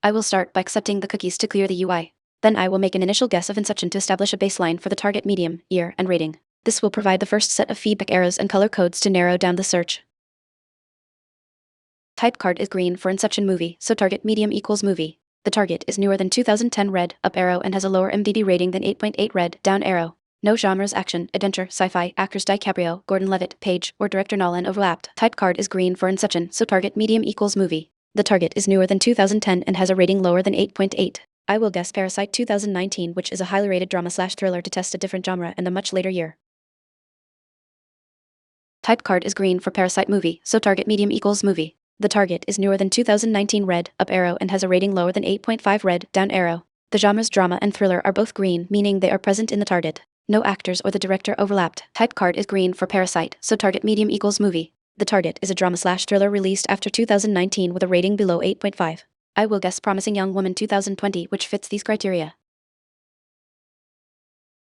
I will start by accepting the cookies to clear the UI. Then I will make an initial guess of inception to establish a baseline for the target medium, year, and rating. This will provide the first set of feedback arrows and color codes to narrow down the search. Type card is green for Inception movie, so target medium equals movie. The target is newer than 2010 red, up arrow, and has a lower MDB rating than 8.8 red, down arrow. No genres action, adventure, sci-fi, actors DiCaprio, Gordon-Levitt, Page, or director Nolan overlapped. Type card is green for Inception, so target medium equals movie. The target is newer than 2010 and has a rating lower than 8.8. I will guess Parasite 2019, which is a highly rated drama/thriller to test a different genre and a much later year. Type card is green for Parasite movie, so target medium equals movie. The target is newer than 2019 red, up arrow, and has a rating lower than 8.5 red, down arrow. The genres drama and thriller are both green, meaning they are present in the target. No actors or the director overlapped. Type card is green for Parasite, so target medium equals movie. The target is a drama/thriller released after 2019 with a rating below 8.5. I will guess Promising Young Woman 2020, which fits these criteria.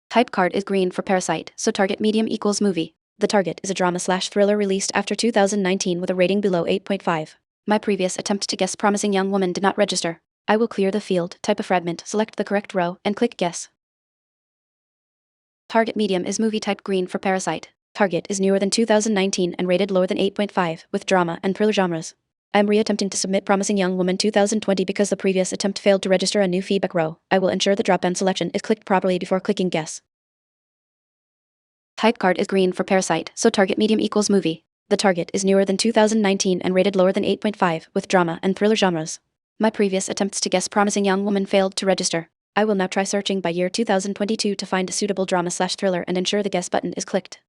Type card is green for Parasite, so target medium equals movie. The target is a drama/thriller released after 2019 with a rating below 8.5. My previous attempt to guess Promising Young Woman did not register. I will clear the field, type a fragment, select the correct row, and click Guess. Target medium is movie type green for Parasite. Target is newer than 2019 and rated lower than 8.5, with drama and thriller genres. I am re-attempting to submit Promising Young Woman 2020 because the previous attempt failed to register a new feedback row. I will ensure the drop-down selection is clicked properly before clicking Guess. Type card is green for Parasite, so target medium equals movie. The target is newer than 2019 and rated lower than 8.5, with drama and thriller genres. My previous attempts to guess Promising Young Woman failed to register. I will now try searching by year 2022 to find a suitable drama/thriller and ensure the Guess button is clicked.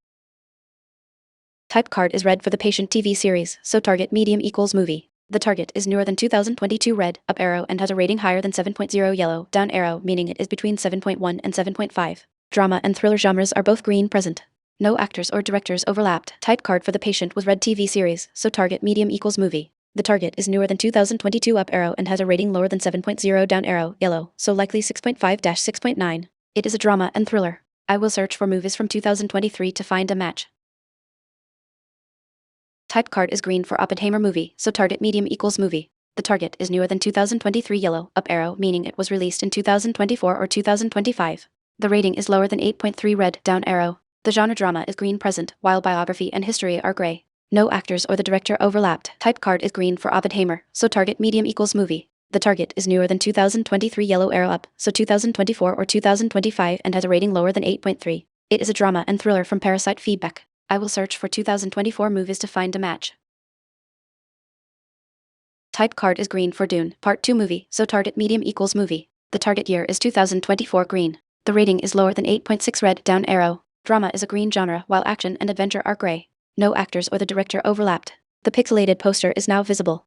Type card is red for The Patient TV series, so target medium equals movie. The target is newer than 2022 red, up arrow, and has a rating higher than 7.0 yellow, down arrow, meaning it is between 7.1 and 7.5. Drama and thriller genres are both green present. No actors or directors overlapped. Type card for The Patient was red TV series, so target medium equals movie. The target is newer than 2022 up arrow and has a rating lower than 7.0 down arrow, yellow, so likely 6.5-6.9. It is a drama and thriller. I will search for movies from 2023 to find a match. Type card is green for Oppenheimer movie, so target medium equals movie. The target is newer than 2023 yellow, up arrow, meaning it was released in 2024 or 2025. The rating is lower than 8.3 red, down arrow. The genre drama is green present, while biography and history are gray. No actors or the director overlapped. Type card is green for Oppenheimer, so target medium equals movie. The target is newer than 2023 yellow arrow up, so 2024 or 2025 and has a rating lower than 8.3. It is a drama and thriller from Parasite feedback. I will search for 2024 movies to find a match. Type card is green for Dune, Part 2 movie, so target medium equals movie. The target year is 2024 green. The rating is lower than 8.6 red, down arrow. Drama is a green genre, while action and adventure are gray. No actors or the director overlapped. The pixelated poster is now visible.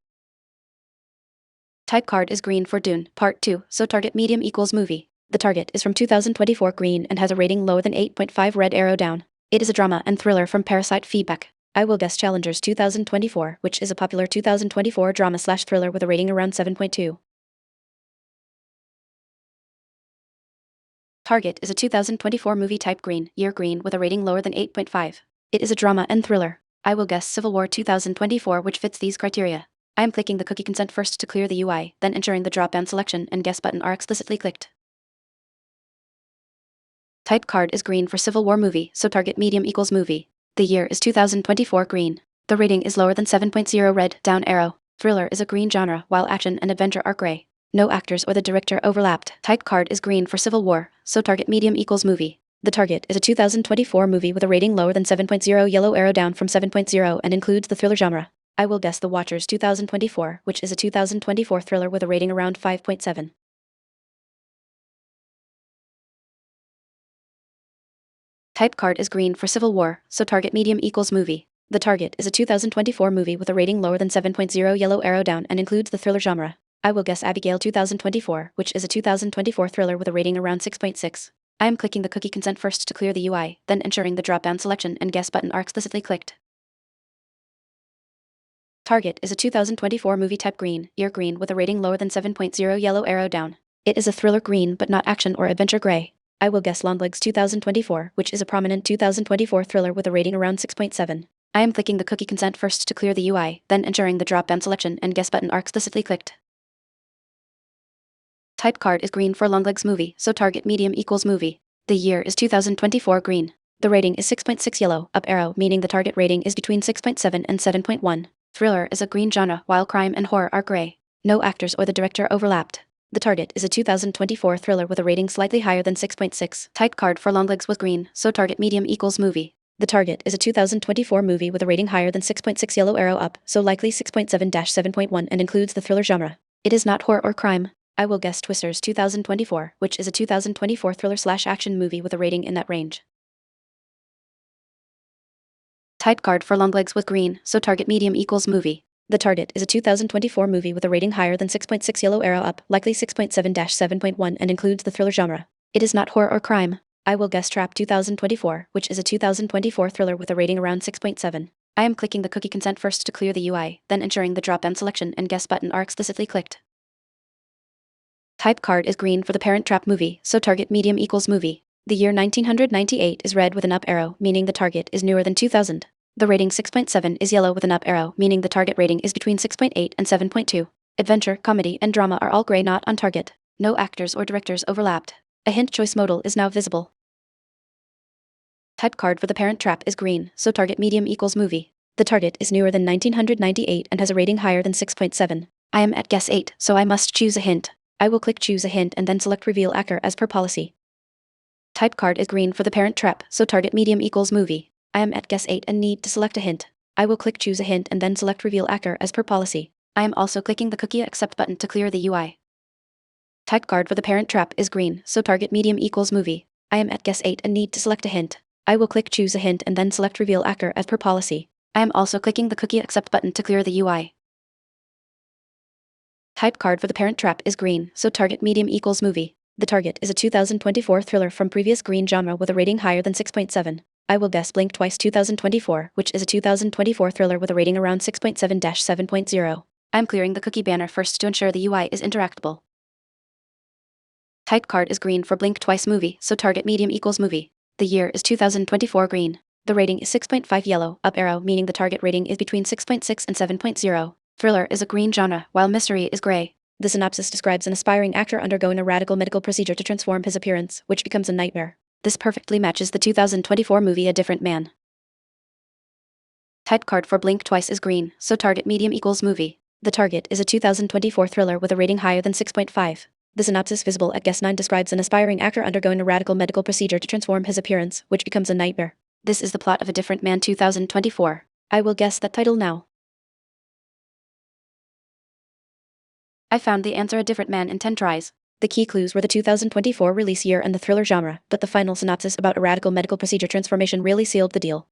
Type card is green for Dune, Part 2, so target medium equals movie. The target is from 2024 green and has a rating lower than 8.5 red arrow down. It is a drama and thriller from Parasite feedback. I will guess Challengers 2024, which is a popular 2024 drama/thriller with a rating around 7.2. Target is a 2024 movie type green, year green with a rating lower than 8.5. It is a drama and thriller. I will guess Civil War 2024, which fits these criteria. I am clicking the cookie consent first to clear the UI, then ensuring the drop-down selection and guess button are explicitly clicked. Type card is green for Civil War movie, so target medium equals movie. The year is 2024 green. The rating is lower than 7.0 red, down arrow. Thriller is a green genre, while action and adventure are gray. No actors or the director overlapped. Type card is green for Civil War, so target medium equals movie. The target is a 2024 movie with a rating lower than 7.0 yellow arrow down from 7.0 and includes the thriller genre. I will guess The Watchers 2024, which is a 2024 thriller with a rating around 5.7. Type card is green for Civil War, so target medium equals movie. The target is a 2024 movie with a rating lower than 7.0 yellow arrow down and includes the thriller genre. I will guess Abigail 2024, which is a 2024 thriller with a rating around 6.6. I am clicking the cookie consent first to clear the UI, then ensuring the drop-down selection and guess button are explicitly clicked. Target is a 2024 movie type green, year green with a rating lower than 7.0 yellow arrow down. It is a thriller green but not action or adventure gray. I will guess Longlegs 2024, which is a prominent 2024 thriller with a rating around 6.7. I am clicking the cookie consent first to clear the UI, then ensuring the drop-down selection and guess button are explicitly clicked. Type card is green for Longlegs movie, so target medium equals movie. The year is 2024 green. The rating is 6.6 yellow, up arrow, meaning the target rating is between 6.7 and 7.1. Thriller is a green genre, while crime and horror are gray. No actors or the director overlapped. The target is a 2024 thriller with a rating slightly higher than 6.6. Type card for Longlegs was green, so target medium equals movie. The target is a 2024 movie with a rating higher than 6.6 yellow arrow up, so likely 6.7-7.1 and includes the thriller genre. It is not horror or crime. I will guess Twisters 2024, which is a 2024 thriller/action movie with a rating in that range. Type card for Longlegs was green, so target medium equals movie. The target is a 2024 movie with a rating higher than 6.6 yellow arrow up, likely 6.7-7.1 and includes the thriller genre. It is not horror or crime. I will guess Trap 2024, which is a 2024 thriller with a rating around 6.7. I am clicking the cookie consent first to clear the UI, then ensuring the drop-down selection and guess button are explicitly clicked. Type card is green for the parent Trap movie, so target medium equals movie. The year 1998 is red with an up arrow, meaning the target is newer than 2000. The rating 6.7 is yellow with an up arrow, meaning the target rating is between 6.8 and 7.2. Adventure, comedy, and drama are all gray, not on target. No actors or directors overlapped. A hint choice modal is now visible. Type card for the parent Trap is green, so target medium equals movie. The target is newer than 1998 and has a rating higher than 6.7. I am at guess 8, so I must choose a hint. I will click choose a hint and then select reveal actor as per policy. Type card is green for the parent Trap, so target medium equals movie. I am at guess 8 and need to select a hint. I will click choose a hint and then select reveal actor as per policy. I am also clicking the cookie accept button to clear the UI. Type card for the parent Trap is green, so target medium equals movie. I am at guess 8 and need to select a hint. I will click choose a hint and then select reveal actor as per policy. I am also clicking the cookie accept button to clear the UI. Type card for the parent Trap is green, so target medium equals movie. The target is a 2024 thriller from previous green genre with a rating higher than 6.7. I will guess Blink Twice 2024, which is a 2024 thriller with a rating around 6.7-7.0. I'm clearing the cookie banner first to ensure the UI is interactable. Type card is green for Blink Twice movie, so target medium equals movie. The year is 2024 green. The rating is 6.5 yellow, up arrow, meaning the target rating is between 6.6 and 7.0. Thriller is a green genre, while mystery is gray. The synopsis describes an aspiring actor undergoing a radical medical procedure to transform his appearance, which becomes a nightmare. This perfectly matches the 2024 movie A Different Man. Type card for Blink Twice is green, so target medium equals movie. The target is a 2024 thriller with a rating higher than 6.5. The synopsis visible at guess 9 describes an aspiring actor undergoing a radical medical procedure to transform his appearance, which becomes a nightmare. This is the plot of A Different Man 2024. I will guess that title now. I found the answer A Different Man in 10 tries. The key clues were the 2024 release year and the thriller genre, but the final synopsis about a radical medical procedure transformation really sealed the deal.